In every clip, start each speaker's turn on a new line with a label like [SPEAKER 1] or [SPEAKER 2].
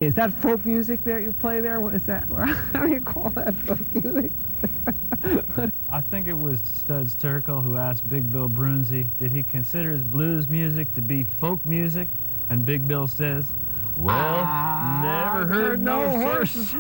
[SPEAKER 1] Is that folk music that you play there? What is that? How do you call that folk music?
[SPEAKER 2] I think it was Studs Terkel who asked Big Bill Brunzi, did he consider his blues music to be folk music? And Big Bill says, well, never heard no horses.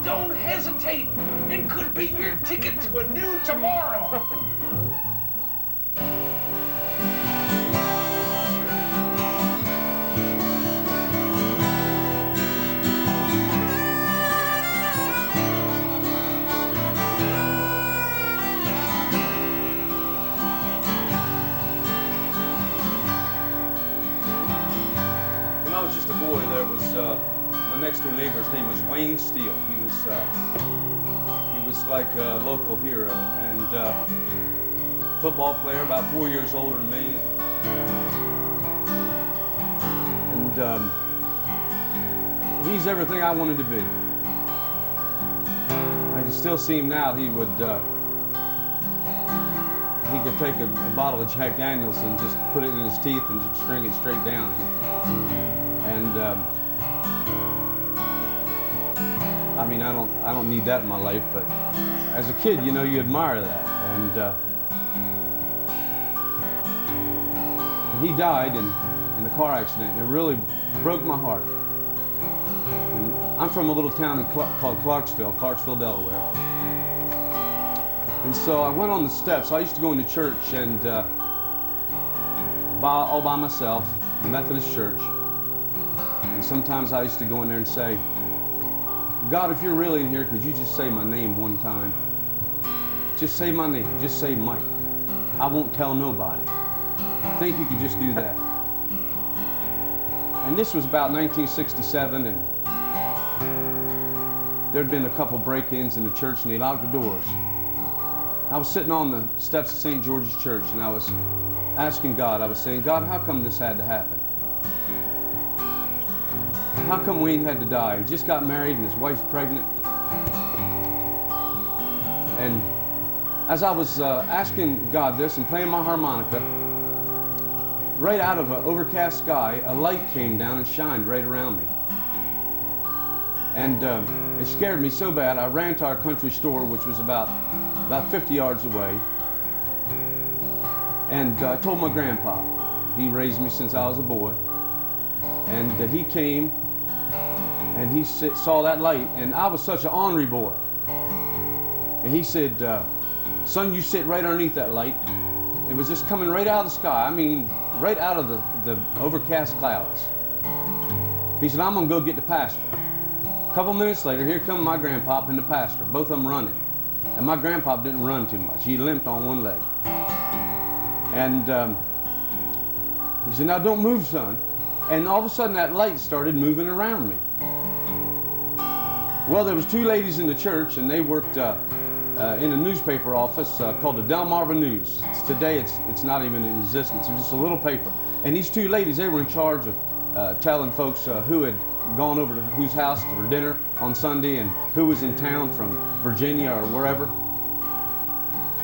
[SPEAKER 3] Don't hesitate. It could be your ticket to a new tomorrow.
[SPEAKER 4] When I was just a boy, there was my next door neighbor's name was Wayne Steele. He was like a local hero and football player, about 4 years older than me. And he's everything I wanted to be. I can still see him now. He could take a bottle of Jack Daniels and just put it in his teeth and just drink it straight down. And I mean, I don't need that in my life, but as a kid, you know, you admire that. And he died in a car accident, and it really broke my heart. And I'm from a little town called Clarksville, Delaware. And so I went on the steps. I used to go into church and all by myself, Methodist church. And sometimes I used to go in there and say, God, if you're really in here, could you just say my name one time? Just say my name. Just say Mike. I won't tell nobody. I think you could just do that. And this was about 1967, and there'd been a couple break-ins in the church, and they locked the doors. I was sitting on the steps of St. George's Church, and I was asking God, I was saying, God, how come this had to happen? How come Wayne had to die? He just got married and his wife's pregnant. And as I was asking God this and playing my harmonica, right out of an overcast sky, a light came down and shined right around me. And it scared me so bad, I ran to our country store, which was about 50 yards away. And I told my grandpa. He raised me since I was a boy. And he came and he saw that light, and I was such an ornery boy. And he said, son, you sit right underneath that light. It was just coming right out of the sky. I mean, right out of the overcast clouds. He said, I'm gonna go get the pastor. A couple minutes later, here come my grandpop and the pastor, both of them running. And my grandpop didn't run too much. He limped on one leg. And he said, now don't move, son. And all of a sudden that light started moving around me. Well, there was two ladies in the church, and they worked in a newspaper office called the Delmarva News. Today it's not even in existence. It was just a little paper. And these two ladies, they were in charge of telling folks who had gone over to whose house for dinner on Sunday and who was in town from Virginia or wherever.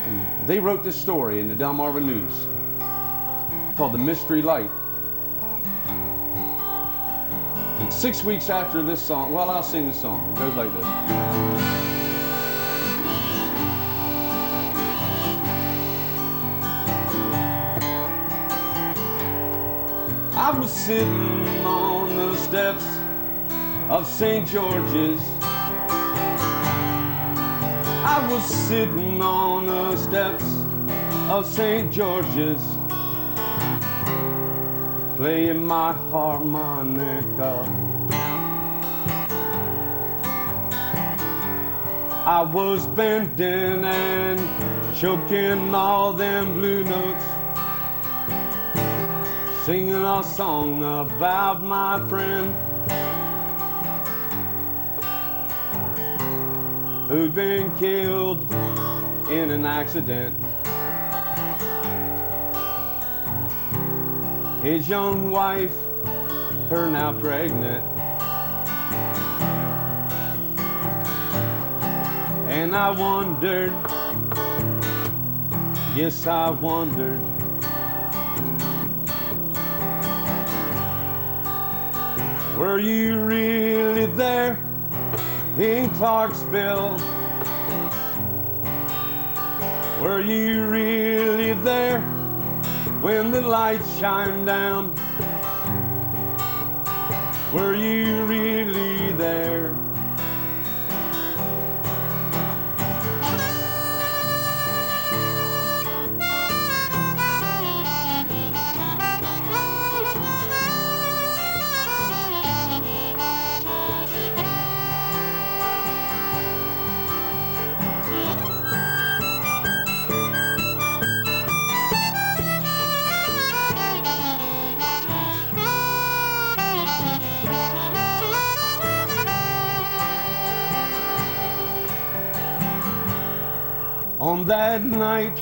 [SPEAKER 4] And they wrote this story in the Delmarva News called The Mystery Light. And 6 weeks after this song, well, I'll sing the song. It goes like this. I was sitting on the steps of St. George's. I was sitting on the steps of St. George's, playing my harmonica. I was bending and choking all them blue notes, singing a song about my friend who'd been killed in an accident. His young wife, her now pregnant. And I wondered, yes, I wondered, were you really there in Clarksville? Were you really there when the lights shine down? Were you really there? On that night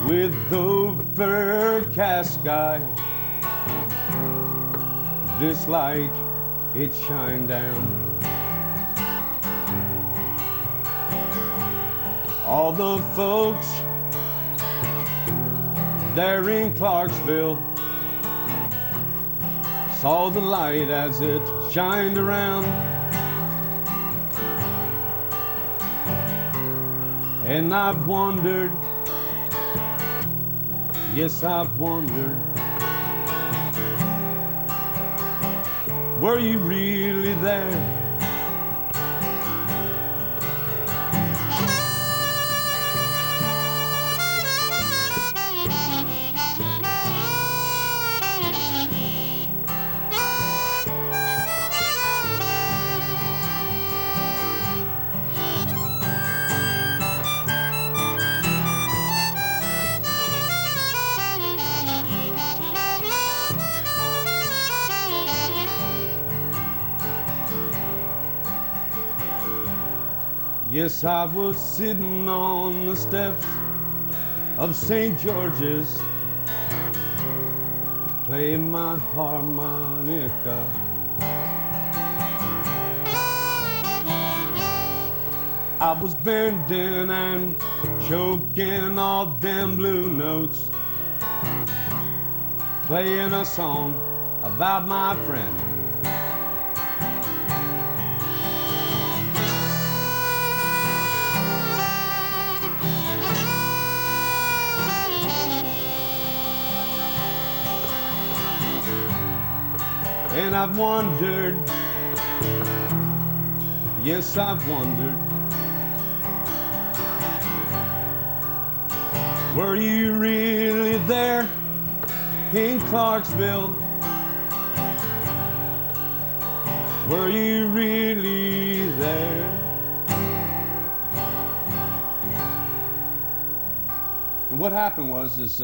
[SPEAKER 4] with the overcast sky, this light, it shined down. All the folks there in Clarksville saw the light as it shined around. And I've wondered, yes, I've wondered, were you really there? Yes, I was sitting on the steps of St. George's, playing my harmonica. I was bending and choking all them blue notes, playing a song about my friend. And I've wondered, yes, I've wondered, were you really there in Clarksville? Were you really there? And what happened was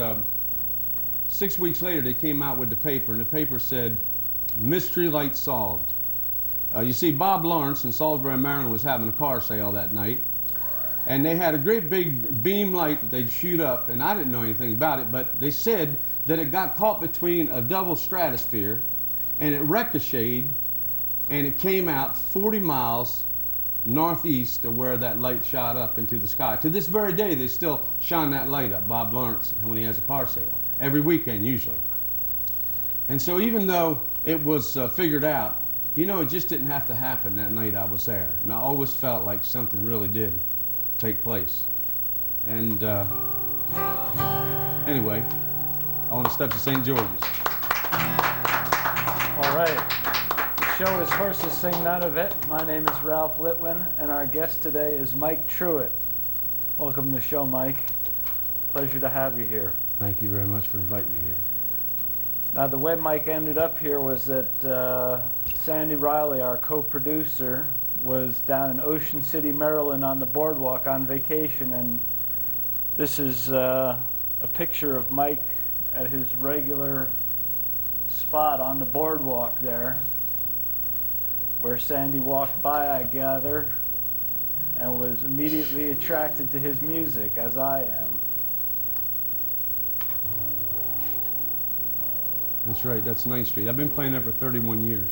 [SPEAKER 4] 6 weeks later they came out with the paper, and the paper said, "Mystery light solved." You see, Bob Lawrence in Salisbury, Maryland was having a car sale that night, and they had a great big beam light that they'd shoot up, and I didn't know anything about it, but they said that it got caught between a double stratosphere, and it ricocheted, and it came out 40 miles northeast of where that light shot up into the sky. To this very day, they still shine that light up, Bob Lawrence, when he has a car sale, every weekend usually. And so even though it was figured out, you know, it just didn't have to happen that night I was there. And I always felt like something really did take place. And anyway, on the steps of St. George's.
[SPEAKER 2] All right. The show is Horses Sing None of It. My name is Ralph Litwin, and our guest today is Mike Truitt. Welcome to the show, Mike. Pleasure to have you here.
[SPEAKER 4] Thank you very much for inviting me here.
[SPEAKER 2] Now, the way Mike ended up here was that Sandy Riley, our co-producer, was down in Ocean City, Maryland on the boardwalk on vacation, and this is a picture of Mike at his regular spot on the boardwalk there, where Sandy walked by, I gather, and was immediately attracted to his music, as I am.
[SPEAKER 4] That's right, that's 9th Street. I've been playing there for 31 years.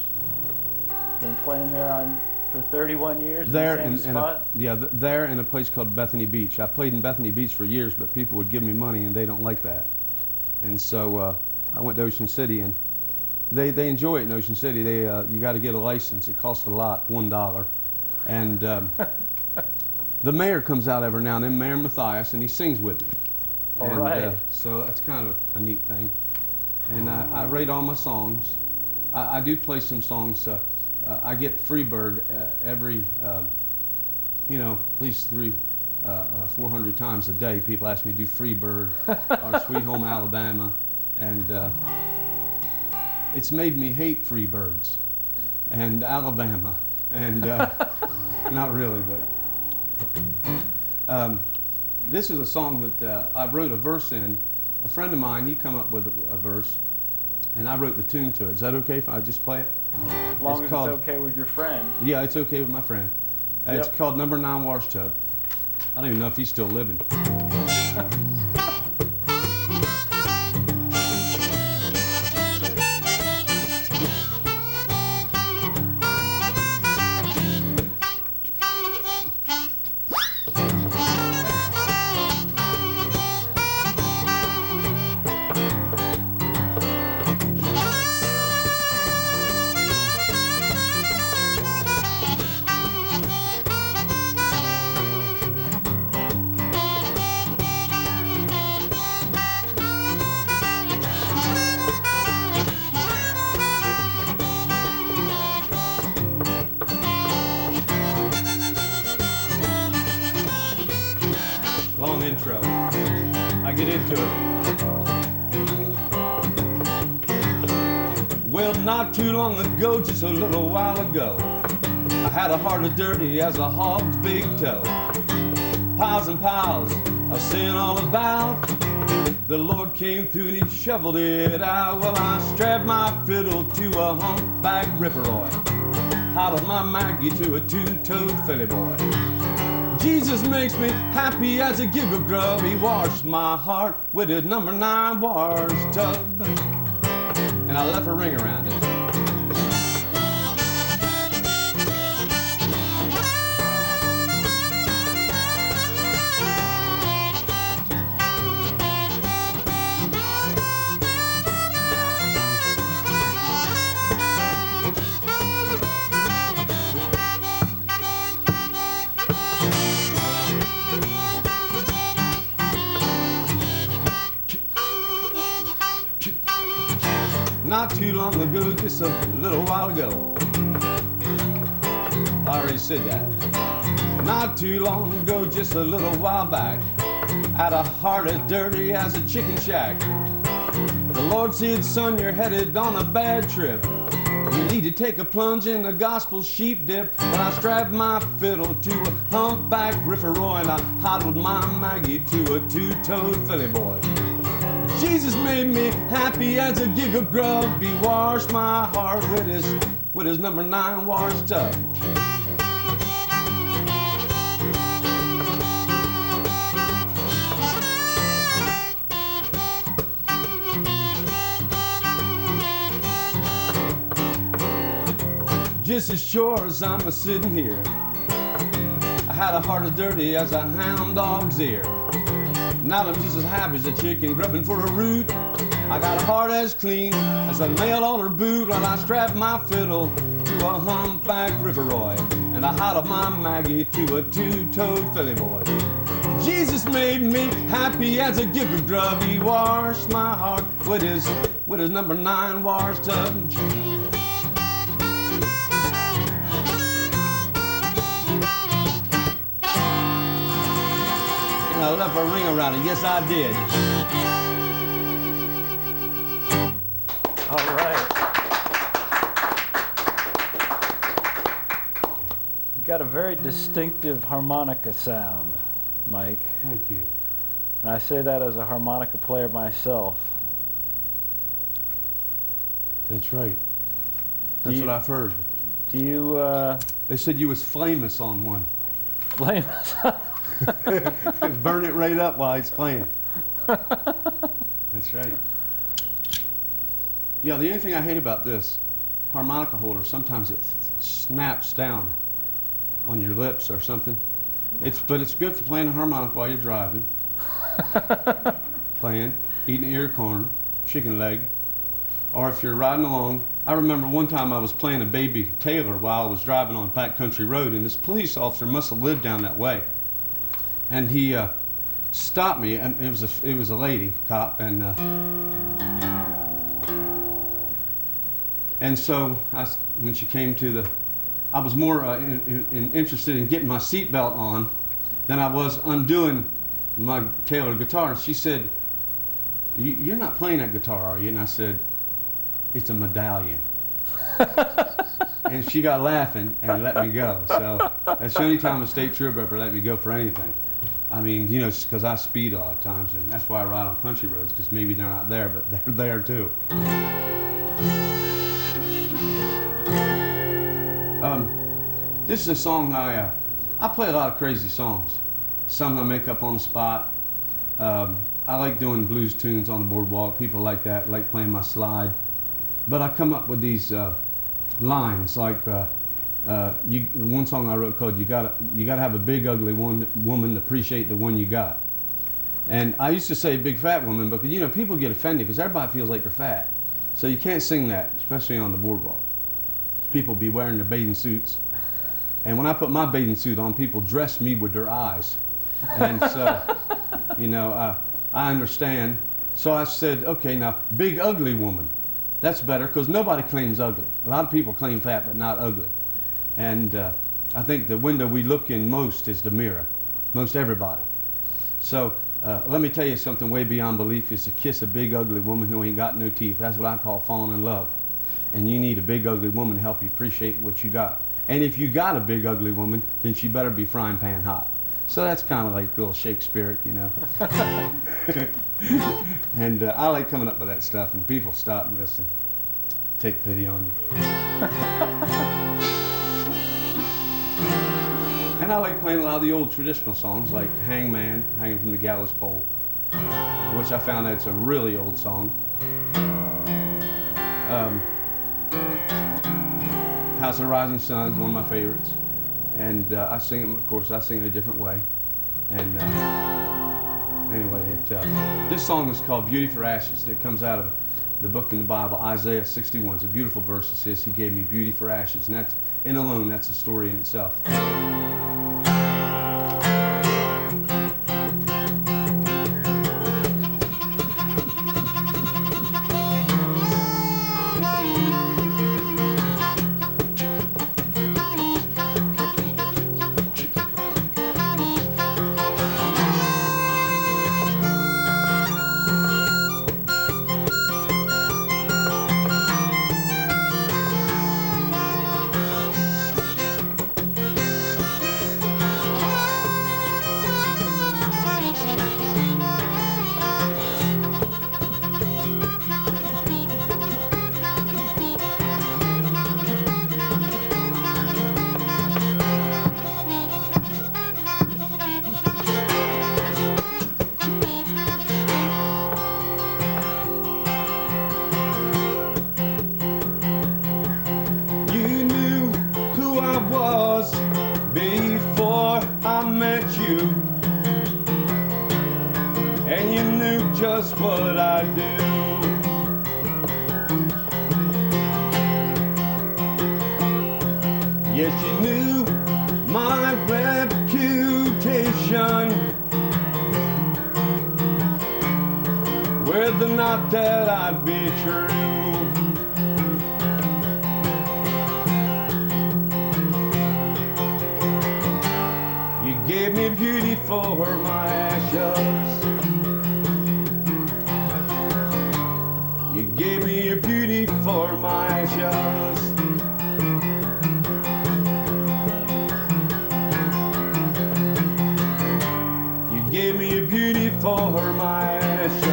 [SPEAKER 2] Been playing there for 31 years
[SPEAKER 4] There
[SPEAKER 2] in the same spot?
[SPEAKER 4] There in a place called Bethany Beach. I played in Bethany Beach for years, but people would give me money and they don't like that. And so I went to Ocean City, and they enjoy it in Ocean City. You got to get a license. It costs a lot, $1. And the mayor comes out every now and then, Mayor Matthias, and he sings with me.
[SPEAKER 2] All right.
[SPEAKER 4] So that's kind of a neat thing. And I rate all my songs. I do play some songs. I get Freebird every, at least 400 times a day. People ask me to do Freebird or Sweet Home Alabama, and it's made me hate Freebirds and Alabama, and not really, but this is a song that I wrote a verse in. A friend of mine, he come up with a verse, and I wrote the tune to it. Is that okay if I just play it?
[SPEAKER 2] As long as it's okay with your friend.
[SPEAKER 4] Yeah, it's okay with my friend. It's called Number 9 Wash Tub. I don't even know if he's still living. Long intro. I get into it. Well, not too long ago, just a little while ago, I had a heart as dirty as a hog's big toe. Piles and piles of sin all about. The Lord came through and he shoveled it out. Well, I strapped my fiddle to a humpback ripperoy, hobbled my Maggie to a two-toed filly boy. Jesus makes me happy as a giggle grub. He washed my heart with his number 9 wash tub. And I left a ring around it. Not too long ago, just a little while ago. I already said that. Not too long ago, just a little while back, had a heart as dirty as a chicken shack. The Lord said, son, you're headed on a bad trip. You need to take a plunge in the gospel sheep dip. When I strapped my fiddle to a humpback rifferoy, and I hodled my Maggie to a two-toed filly boy. Jesus made me happy as a giggle grub. He washed my heart with his number 9 wash tub. Just as sure as I'm a-sitting here, I had a heart as dirty as a hound dog's ear. Now I'm just as happy as a chicken grubbing for a root. I got a heart as clean as a nail on her boot. While I strapped my fiddle to a humpback rifferoy, and I hodled my Maggie to a two-toed filly boy. Jesus made me happy as a giggle grub. He washed my heart with his number 9 wash tub. I left a ring around it. Yes, I did.
[SPEAKER 2] All right. got a very distinctive harmonica sound, Mike.
[SPEAKER 4] Thank you.
[SPEAKER 2] And I say that as a harmonica player myself.
[SPEAKER 4] That's right. That's what I've heard.
[SPEAKER 2] Do you
[SPEAKER 4] They said you was famous on one.
[SPEAKER 2] blame us?
[SPEAKER 4] Burn it right up while he's playing. That's right. Yeah, the only thing I hate about this harmonica holder, sometimes it snaps down on your lips or something. But it's good for playing the harmonica while you're driving. Playing, eating ear corn, chicken leg, or if you're riding along. I remember one time I was playing a Baby Taylor while I was driving on Pack Country Road, and this police officer must have lived down that way. And he stopped me, and it was a lady cop, and so when she came to I was more interested in getting my seatbelt on than I was undoing my Taylor guitar. She said, "You're not playing that guitar, are you?" And I said, "It's a medallion." And she got laughing and let me go. So that's the only time a state trooper ever let me go for anything. I mean, you know, just because I speed a lot of times, and that's why I ride on country roads, because maybe they're not there, but they're there too. This is a song I play a lot of crazy songs. Some I make up on the spot. I like doing blues tunes on the boardwalk. People like that, like playing my slide. But I come up with these lines like one song I wrote called "You gotta have a big ugly woman to appreciate the one you got." And I used to say big fat woman because, you know, people get offended because everybody feels like they're fat. So you can't sing that, especially on the boardwalk. People be wearing their bathing suits. And when I put my bathing suit on, people dress me with their eyes. And so, you know, I understand. So I said, okay, now, big ugly woman. That's better because nobody claims ugly. A lot of people claim fat, but not ugly. And I think the window we look in most is the mirror. Most everybody. So let me tell you something way beyond belief is to kiss a big ugly woman who ain't got no teeth. That's what I call falling in love. And you need a big ugly woman to help you appreciate what you got. And if you got a big ugly woman, then she better be frying pan hot. So that's kind of like a little Shakespeare, you know. And I like coming up with that stuff, and people stop and listen, take pity on you. And I like playing a lot of the old traditional songs, like Hangman, Hanging from the Gallows Pole, which I found that's a really old song. House of the Rising Sun is one of my favorites. And I sing them, of course, I sing it a different way. And anyway, this song is called Beauty for Ashes. It comes out of the book in the Bible, Isaiah 61. It's a beautiful verse. It says, He gave me beauty for ashes. And that's, in alone, that's a story in itself. Before I met you, and you knew just what I do. Yes, you knew my reputation, whether or not that I'd be true. Gave me beauty for my ashes. You gave me your beauty for my ashes. me a beauty for my ashes.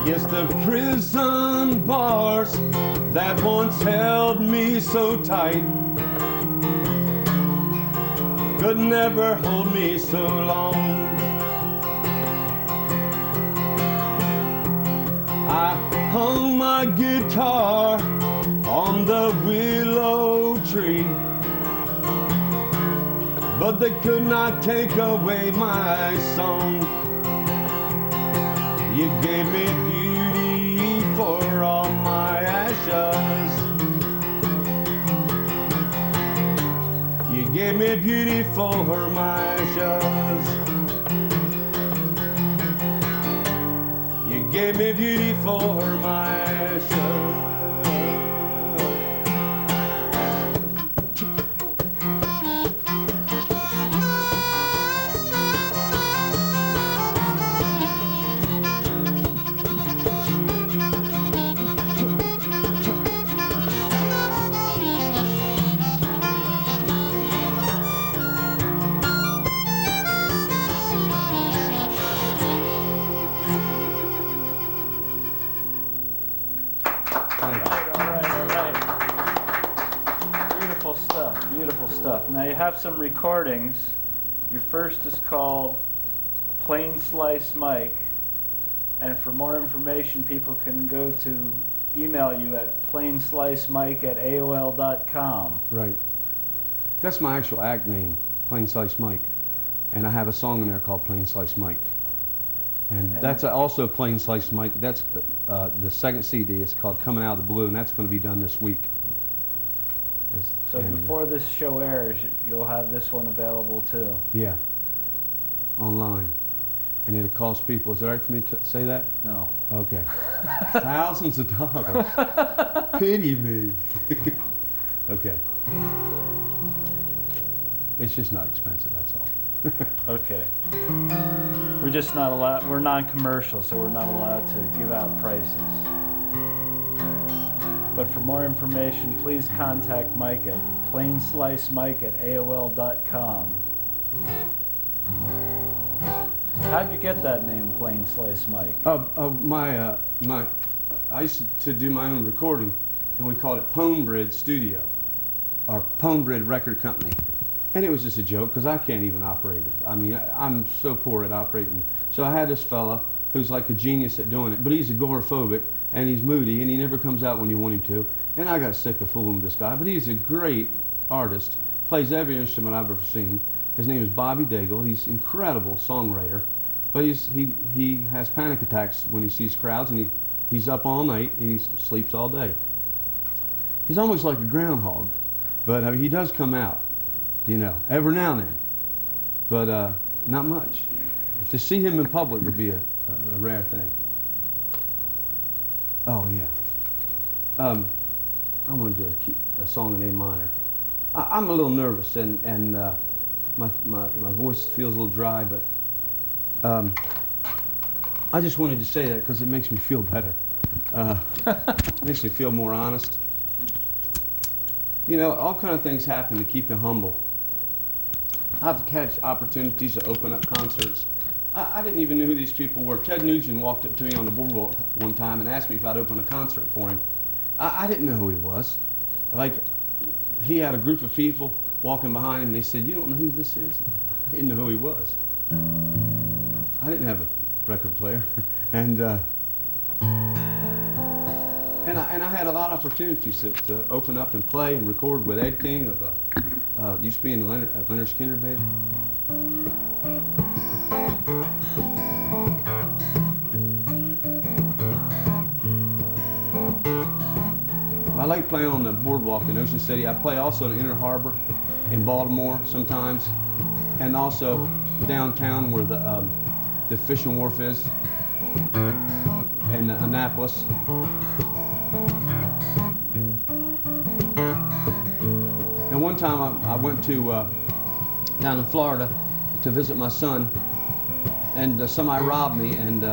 [SPEAKER 4] Yes, the prison bars that once held me so tight could never hold me so long. I hung my guitar on the willow tree, but they could not take away my song. You gave me beauty for all my ashes. You gave me beauty for my ashes. You gave me beauty for my ashes.
[SPEAKER 2] Beautiful stuff. Now you have some recordings. Your first is called Plain Slice Mike, and for more information people can go to email you at plainslicemike@aol.com.
[SPEAKER 4] Right. That's my actual act name, Plain Slice Mike, and I have a song in there called Plain Slice Mike. And that's also Plain Slice Mike. That's the second CD. It's called Coming Out of the Blue, and that's going to be done this week.
[SPEAKER 2] So before this show airs, you'll have this one available too.
[SPEAKER 4] Yeah, online. And it'll cost people, is it all right for me to say that?
[SPEAKER 2] No.
[SPEAKER 4] Okay. Thousands of dollars. Pity me. Okay. It's just not expensive, that's all.
[SPEAKER 2] Okay. We're just not allowed, we're non-commercial, so we're not allowed to give out prices. But for more information, please contact Mike at plainslicemike@aol.com. How'd you get that name, Plain Slice Mike?
[SPEAKER 4] I used to do my own recording, and we called it Ponebrid Studio, or Ponebrid Record Company. And it was just a joke, because I can't even operate it. I mean, I'm so poor at operating. So I had this fella who's like a genius at doing it, but he's agoraphobic, and he's moody, and he never comes out when you want him to. And I got sick of fooling with this guy, but he's a great artist, plays every instrument I've ever seen. His name is Bobby Daigle. He's an incredible songwriter, but he has panic attacks when he sees crowds, and he's up all night, and he sleeps all day. He's almost like a groundhog, but I mean, he does come out, you know, every now and then, but not much. To see him in public would be a rare thing. Oh, yeah. I'm going to do a song in A minor. I'm a little nervous, and my voice feels a little dry, but I just wanted to say that because it makes me feel better. It makes me feel more honest. You know, all kind of things happen to keep you humble. I've had opportunities to open up concerts. I didn't even know who these people were. Ted Nugent walked up to me on the boardwalk one time and asked me if I'd open a concert for him. I didn't know who he was. Like, he had a group of people walking behind him, and they said, "You don't know who this is?" I didn't know who he was. I didn't have a record player. And And I had a lot of opportunities to open up and play and record with Ed King of used to be in the Leonard Skinner band. I like playing on the boardwalk in Ocean City. I play also in Inner Harbor in Baltimore sometimes, and also downtown where the fishing wharf is, in Annapolis. And one time I went to down in Florida to visit my son, and somebody robbed me, and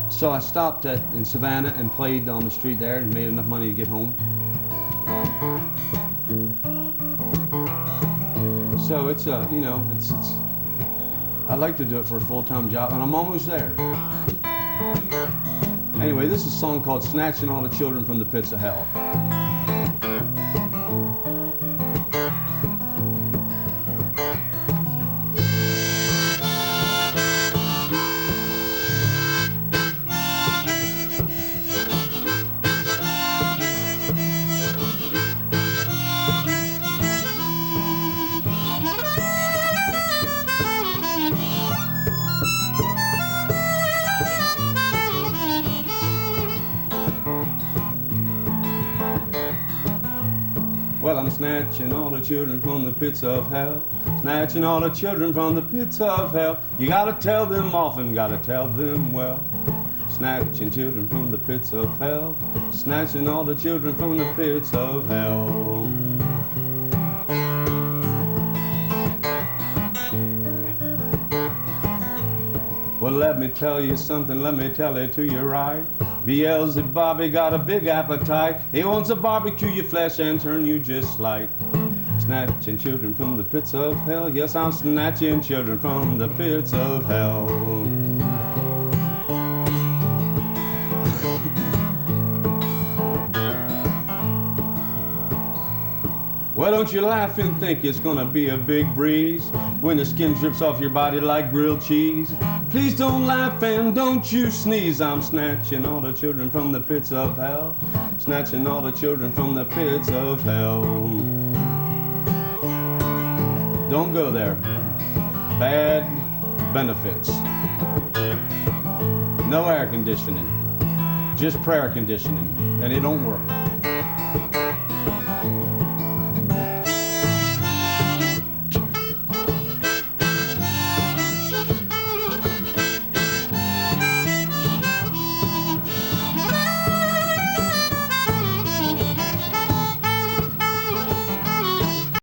[SPEAKER 4] so I stopped in Savannah and played on the street there and made enough money to get home. So it's you know, it's I'd like to do it for a full-time job, and I'm almost there. Anyway, this is a song called "Snatching All the Children from the Pits of Hell." Well, I'm snatching all the children from the pits of hell, snatching all the children from the pits of hell. You gotta tell them often, gotta tell them well. Snatching children from the pits of hell, snatching all the children from the pits of hell. Well, let me tell you something, let me tell it to you right. Beelzebub got a big appetite. He wants to barbecue your flesh and turn you just like. Snatching children from the pits of hell. Yes, I'm snatching children from the pits of hell. Well, don't you laugh and think it's gonna be a big breeze when the skin drips off your body like grilled cheese. Please don't laugh and don't you sneeze. I'm snatching all the children from the pits of hell, snatching all the children from the pits of hell. Don't go there. Bad benefits. No air conditioning. Just prayer conditioning, and it don't work.